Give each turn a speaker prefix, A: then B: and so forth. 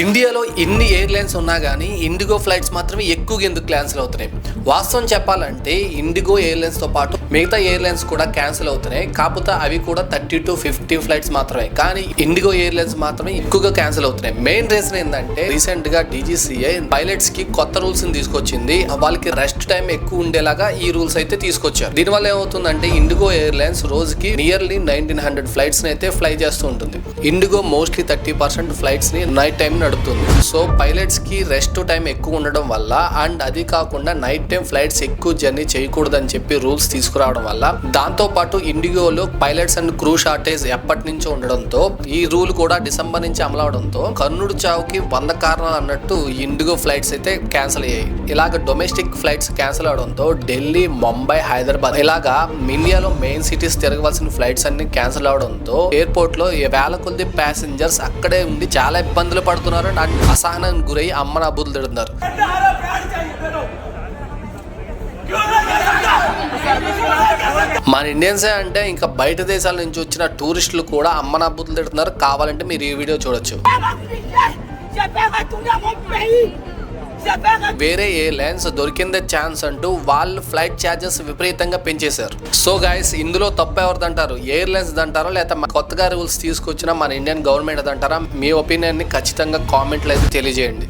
A: ఇండియాలో ఇన్ని ఎయిర్లైన్స్ ఉన్నా కానీ ఇండిగో ఫ్లైట్స్ మాత్రమే ఎక్కువగా ఎందుకు క్యాన్సిల్ అవుతున్నాయి? వాస్తవం చెప్పాలంటే ఇండిగో ఎయిర్లైన్స్తో పాటు మిగతా ఎయిర్లైన్స్ కూడా క్యాన్సిల్ అవుతున్నాయి. కాకపోతే అవి కూడా 30 to 50 ఫ్లైట్స్ మాత్రమే. కానీ ఇండిగో ఎయిర్లైన్స్ మాత్రమే ఎక్కువగా క్యాన్సిల్ అవుతున్నాయి. మెయిన్ రీజన్ ఏంటంటే రీసెంట్ గా DGCA పైలట్స్ కి కొత్త రూల్స్ తీసుకొచ్చింది. వాళ్ళకి రెస్ట్ టైం ఎక్కువ ఉండేలాగా ఈ రూల్స్ అయితే తీసుకొచ్చారు. దీనివల్ల ఏమవుతుందంటే ఇండిగో ఎయిర్లైన్స్ రోజుకి నియర్లీ 1900 ఫ్లైట్స్ అయితే ఫ్లై చేస్తూ ఉంటుంది. ఇండిగో మోస్ట్లీ 30% ఫ్లైట్స్ ని నైట్ టైం నడుపుతుంది. సో పైలట్స్ కి రెస్ట్ టైం ఎక్కువ ఉండడం వల్ల అండ్ అది కాకుండా నైట్ టైం ఫ్లైట్స్ ఎక్కువ జర్నీ చేయకూడదని చెప్పి రూల్స్ తీసుకురావడం వల్ల దాంతో పాటు ఇండిగోలో పైలట్స్ అండ్ క్రూ షార్టేజ్ ఎప్పటి నుంచో ఉండడంతో ఈ రూల్ కూడా డిసెంబర్ నుంచి అమలవడంతో కర్ణుడు చావుకి 100 కారణాలు అన్నట్టు ఇండిగో ఫ్లైట్స్ అయితే క్యాన్సిల్ అయ్యాయి. ఇలాగ డొమెస్టిక్ ఫ్లైట్స్ క్యాన్సిల్ అవడంతో ఢిల్లీ, ముంబై, హైదరాబాద్ ఇలాగా ఇండియాలో మెయిన్ సిటీస్ తిరగవలసిన ఫ్లైట్స్ అన్ని క్యాన్సిల్ అవడంతో ఎయిర్పోర్ట్ లో వేల కొద్ది ప్యాసింజర్స్ అక్కడే ఉండి చాలా ఇబ్బందులు పడుతున్నారు. అసహనానికి గురై అమ్మన అబ్బులు తిడుతున్నారు. మన ఇండియన్సే అంటే ఇంకా బయట దేశాల నుంచి వచ్చిన టూరిస్టులు కూడా అమ్మన అబ్బులు తిడుతున్నారు. కావాలంటే మీరు ఈ వీడియో చూడొచ్చు. వేరే ఎయిర్లైన్స్ దొరికిందే ఛాన్స్ అంటూ వాళ్ళు ఫ్లైట్ ఛార్జెస్ విపరీతంగా పెంచేశారు. సో గైస్, ఇందులో తప్పు ఎవరిదంటారు? ఎయిర్లైన్స్ దంటారా లేకపోతే కొత్తగా రూల్స్ తీసుకొచ్చిన మన ఇండియన్ గవర్నమెంట్ దంటారా? మీ ఒపీనియన్ ని ఖచ్చితంగా కామెంట్లో అయితే తెలియజేయండి.